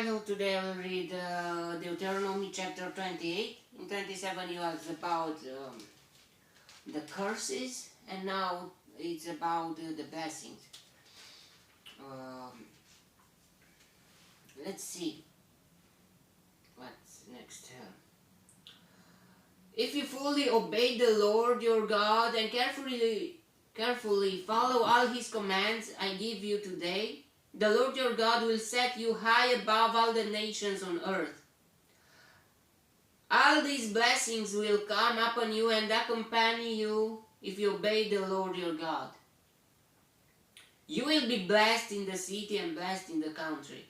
childhood, today I will read Deuteronomy chapter 28. In 27 it was about the curses, and now it's about the blessings. Let's see what's next here. If you fully obey the Lord your God and carefully follow all His commands I give you today, the Lord your God will set you high above all the nations on earth. All these blessings will come upon you and accompany you if you obey the Lord your God. You will be blessed in the city and blessed in the country.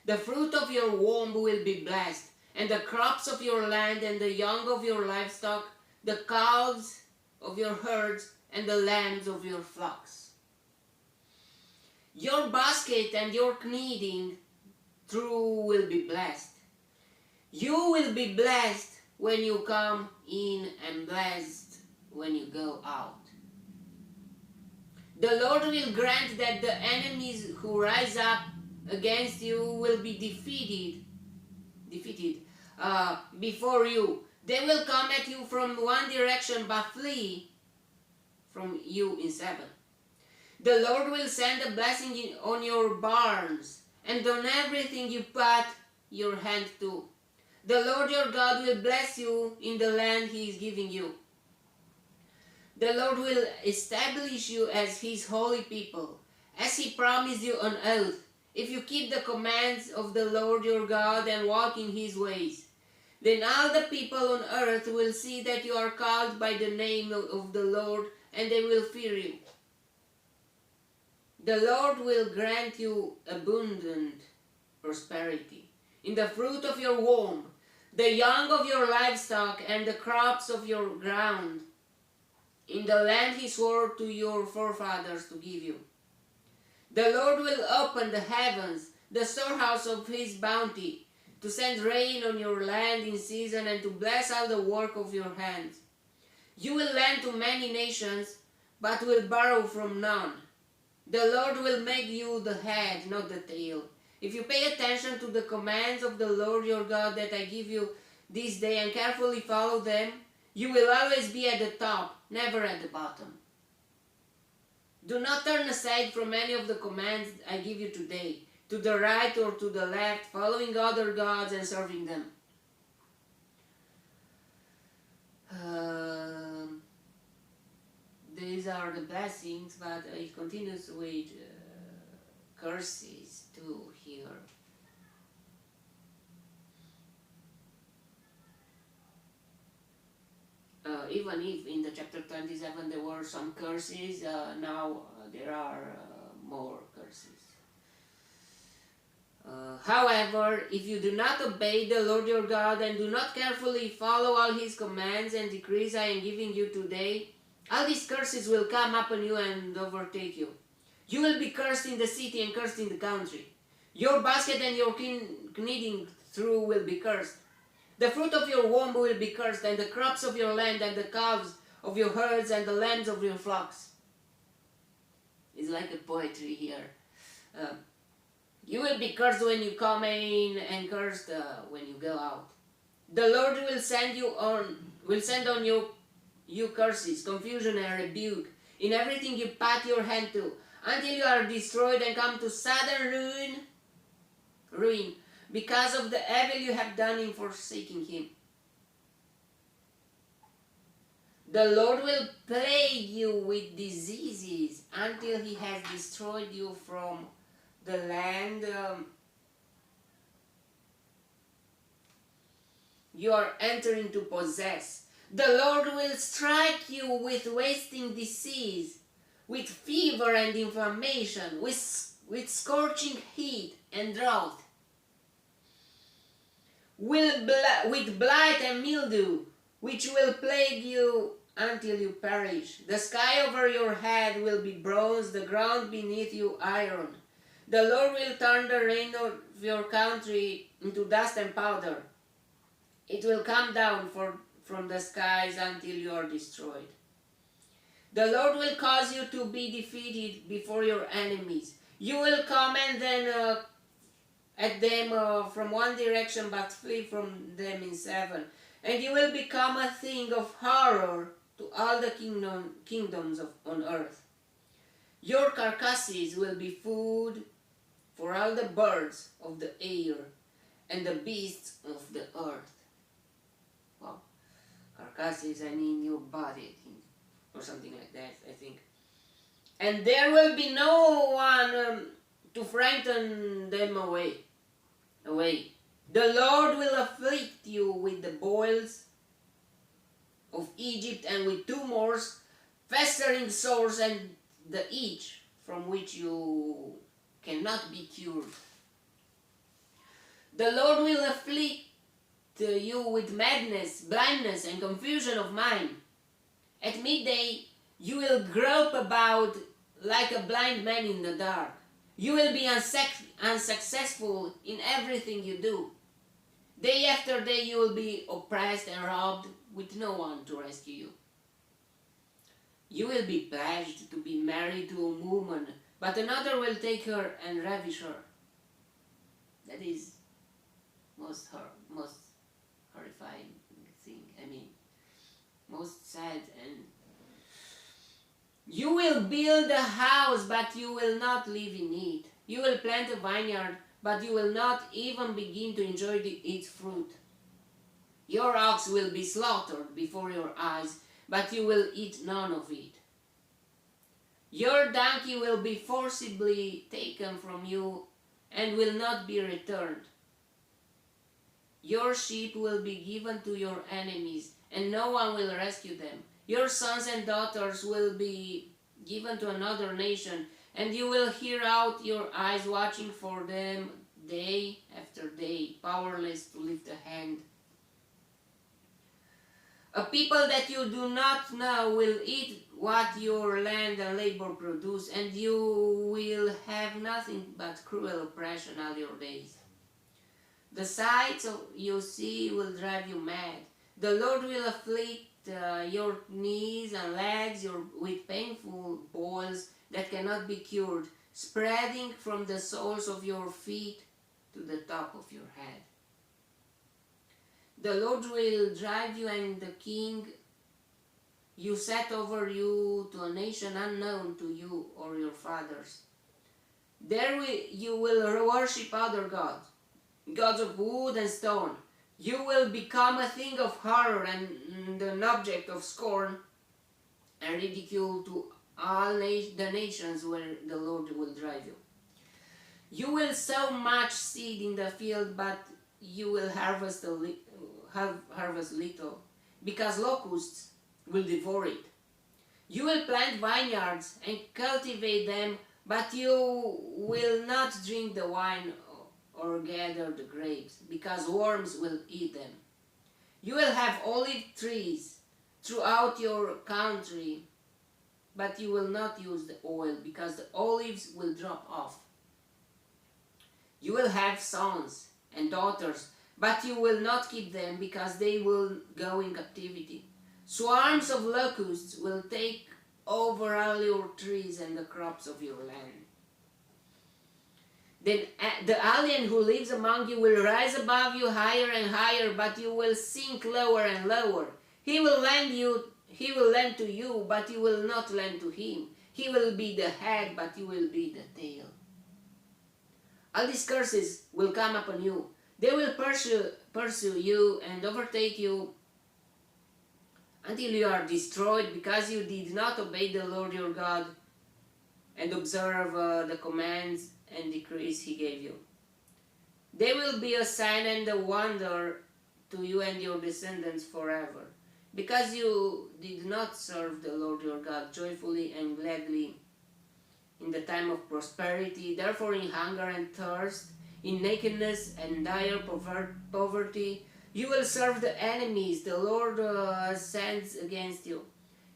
The fruit of your womb will be blessed, and the crops of your land and the young of your livestock, the calves of your herds and the lambs of your flocks. Your basket and your kneading trough will be blessed. You will be blessed when you come in and blessed when you go out. The Lord will grant that the enemies who rise up against you will be defeated before you. They will come at you from one direction but flee from you in seven. The Lord will send a blessing on your barns and on everything you put your hand to. The Lord your God will bless you in the land He is giving you. The Lord will establish you as His holy people, as He promised you on oath, if you keep the commands of the Lord your God and walk in His ways. Then all the people on earth will see that you are called by the name of the Lord, and they will fear you. The Lord will grant you abundant prosperity in the fruit of your womb, the young of your livestock, and the crops of your ground, in the land He swore to your forefathers to give you. The Lord will open the heavens, the storehouse of His bounty, to send rain on your land in season and to bless all the work of your hands. You will lend to many nations, but will borrow from none. The Lord will make you the head, not the tail. If you pay attention to the commands of the Lord your God that I give you this day and carefully follow them, you will always be at the top, never at the bottom. Do not turn aside from any of the commands I give you today, to the right or to the left, following other gods and serving them. These are the blessings, but it continues with curses too here. Even if in the chapter 27 there were some curses, now there are more curses. However, if you do not obey the Lord your God and do not carefully follow all His commands and decrees I am giving you today, all these curses will come upon you and overtake you. You will be cursed in the city and cursed in the country. Your basket and your kneading trough will be cursed. The fruit of your womb will be cursed, and the crops of your land and the calves of your herds and the lambs of your flocks. It's like a poetry here. You will be cursed when you come in and cursed when you go out. The Lord will send on you curses, confusion and rebuke in everything you put your hand to, until you are destroyed and come to sudden ruin because of the evil you have done in forsaking Him. The Lord will plague you with diseases until He has destroyed you from the land you are entering to possess. The Lord will strike you with wasting disease, with fever and inflammation, with scorching heat and drought, with blight and mildew, which will plague you until you perish. The sky over your head will be bronze, the ground beneath you iron. The Lord will turn the rain of your country into dust and powder. It will come down from the skies until you are destroyed. The Lord will cause you to be defeated before your enemies. You will come and then at them from one direction, but flee from them in seven. And you will become a thing of horror to all the kingdoms on earth. Your carcasses will be food for all the birds of the air and the beasts of the earth. Wow. Carcasses, I mean your body, I think, or something like that, I think. And there will be no one to frighten them away. The Lord will afflict you with the boils of Egypt and with tumors, festering sores, and the itch from which you cannot be cured. The Lord will afflict you with madness, blindness, and confusion of mind. At midday you will grope about like a blind man in the dark. You will be unsuccessful in everything you do. Day after day you will be oppressed and robbed with no one to rescue you. You will be pledged to be married to a woman, but another will take her and ravish her. That is most horrifying thing. I mean, most sad. And you will build a house, but you will not live in it. You will plant a vineyard, but you will not even begin to enjoy its fruit. Your ox will be slaughtered before your eyes, but you will eat none of it. Your donkey will be forcibly taken from you and will not be returned. Your sheep will be given to your enemies, and no one will rescue them. Your sons and daughters will be given to another nation, and you will hear out your eyes watching for them day after day, powerless to lift a hand. A people that you do not know will eat what your land and labor produce, and you will have nothing but cruel oppression all your days. The sights you see will drive you mad. The Lord will afflict your knees and legs with painful boils that cannot be cured, spreading from the soles of your feet to the top of your head. The Lord will drive you and the king you set over you to a nation unknown to you or your fathers. There you will worship other gods, gods of wood and stone. You will become a thing of horror and an object of scorn and ridicule to all the nations where the Lord will drive you. You will sow much seed in the field, but you will harvest little, because locusts will devour it. You will plant vineyards and cultivate them, but you will not drink the wine or gather the grapes, because worms will eat them. You will have olive trees throughout your country, but you will not use the oil, because the olives will drop off. You will have sons and daughters, but you will not keep them, because they will go in captivity. Swarms of locusts will take over all your trees and the crops of your land. Then the alien who lives among you will rise above you higher and higher, but you will sink lower and lower. He will lend to you, but you will not lend to him. He will be the head, but you will be the tail. All these curses will come upon you. They will pursue you and overtake you until you are destroyed, because you did not obey the Lord your God and observe the commands and decrees he gave you. They will be a sign and a wonder to you and your descendants forever, because you did not serve the Lord your God joyfully and gladly in the time of prosperity. Therefore, in hunger and thirst, in nakedness and dire poverty, you will serve the enemies the Lord sends against you.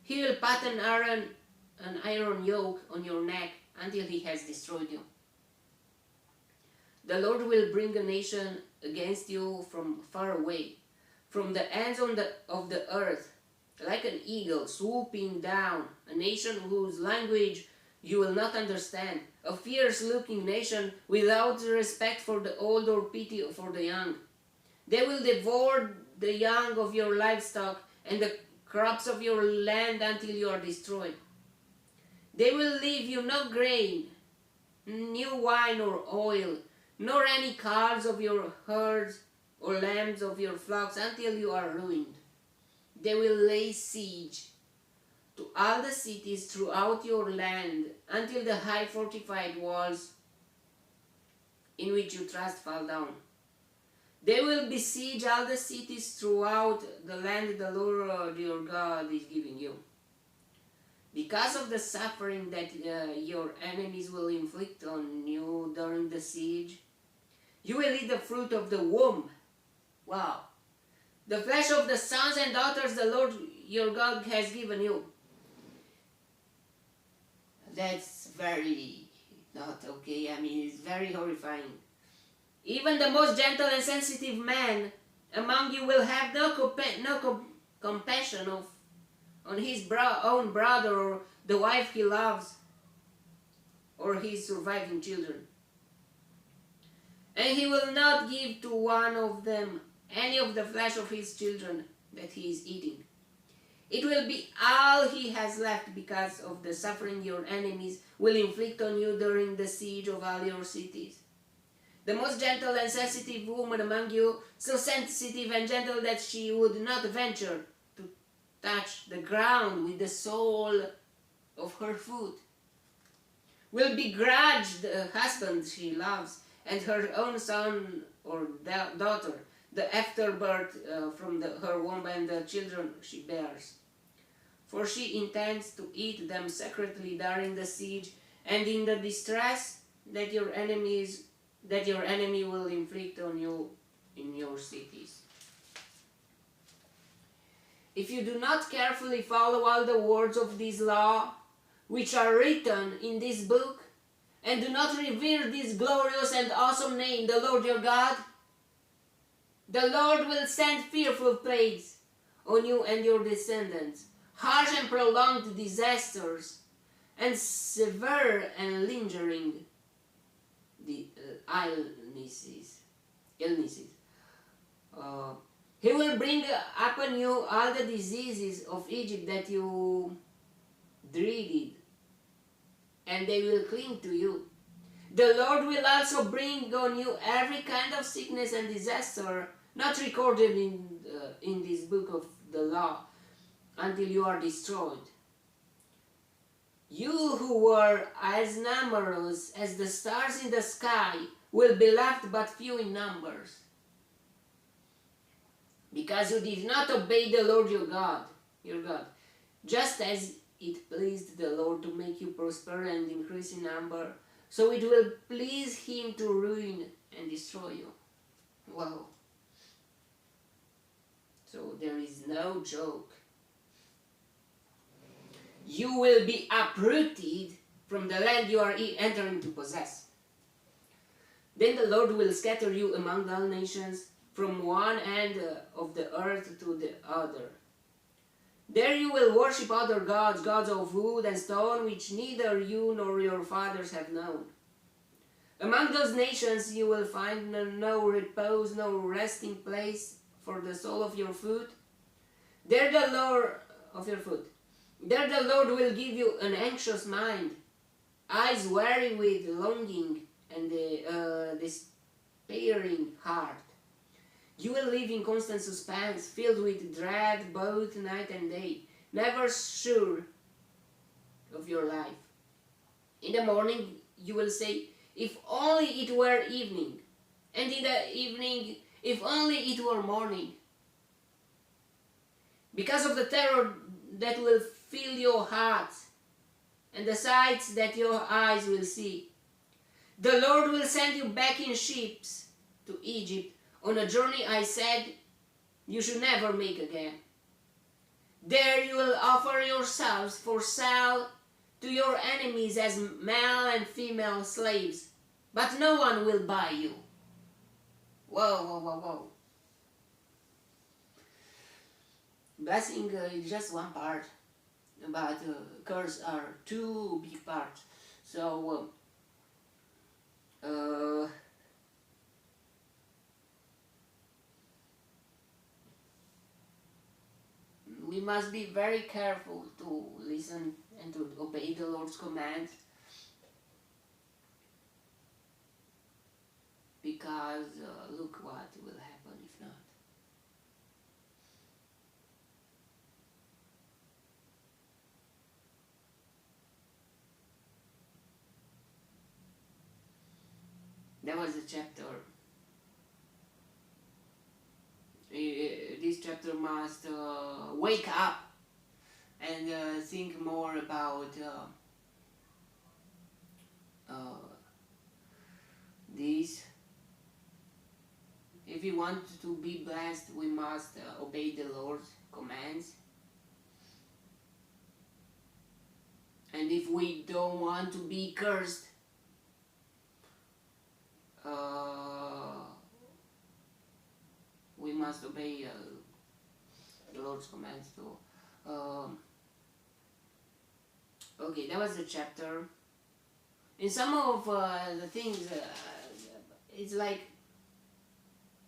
He will put an iron yoke on your neck until he has destroyed you. The Lord will bring a nation against you from far away, from the ends of the earth, like an eagle swooping down, a nation whose language you will not understand. A fierce-looking nation without respect for the old or pity for the young. They will devour the young of your livestock and the crops of your land until you are destroyed. They will leave you no grain, new wine or oil, nor any calves of your herds or lambs of your flocks until you are ruined. They will lay siege to all the cities throughout your land until the high fortified walls in which you trust fall down. They will besiege all the cities throughout the land the Lord your God is giving you. Because of the suffering that your enemies will inflict on you during the siege, you will eat the fruit of the womb. Wow! The flesh of the sons and daughters the Lord your God has given you. That's very not okay. I mean, it's very horrifying. Even the most gentle and sensitive man among you will have no compassion on his own brother or the wife he loves or his surviving children. And he will not give to one of them any of the flesh of his children that he is eating. It will be all he has left because of the suffering your enemies will inflict on you during the siege of all your cities. The most gentle and sensitive woman among you, so sensitive and gentle that she would not venture to touch the ground with the sole of her foot, will begrudge the husband she loves and her own son or daughter, the afterbirth from her womb and the children she bears. For she intends to eat them secretly during the siege and in the distress that your enemy will inflict on you in your cities. If you do not carefully follow all the words of this law, which are written in this book, and do not revere this glorious and awesome name, the Lord your God, the Lord will send fearful plagues on you and your descendants, harsh and prolonged disasters, and severe and lingering illnesses. He will bring upon you all the diseases of Egypt that you dreaded, and they will cling to you. The Lord will also bring on you every kind of sickness and disaster not recorded in this book of the law until you are destroyed. You who were as numerous as the stars in the sky will be left but few in numbers, because you did not obey the Lord your God, just as it pleased the Lord to make you prosper and increase in number, so it will please him to ruin and destroy you. Wow. So there is no joke. You will be uprooted from the land you are entering to possess. Then the Lord will scatter you among all nations, from one end of the earth to the other. There you will worship other gods, gods of wood and stone, which neither you nor your fathers have known. Among those nations you will find no repose, no resting place for the sole of your foot. There the Lord will give you an anxious mind, eyes weary with longing, and a despairing heart. You will live in constant suspense, filled with dread both night and day, never sure of your life. In the morning you will say, if only it were evening, and in the evening, if only it were morning. Because of the terror that will fill your hearts and the sights that your eyes will see, the Lord will send you back in ships to Egypt on a journey I said you should never make again. There you will offer yourselves for sale to your enemies as male and female slaves, but no one will buy you. Whoa, whoa, whoa, whoa. Blessing is just one part, but curse are two big parts. So we must be very careful to listen and to obey the Lord's command, because look what will happen if not. That was a chapter. This chapter must wake up and think more about this. If we want to be blessed, we must obey the Lord's commands. And if we don't want to be cursed, we must obey the Lord's commands too. Okay, that was the chapter. In some of the things, it's like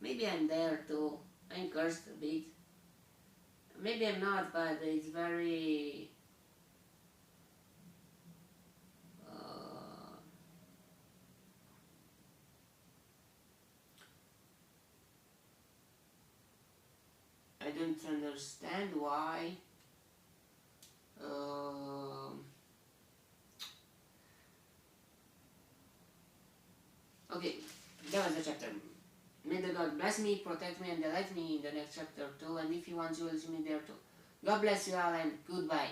maybe I'm there too. I'm cursed a bit. Maybe I'm not, but it's very I don't understand why. Okay, that was the chapter. May the God bless me, protect me, and delight me in the next chapter too. And if you want, you will see me there too. God bless you all, and goodbye.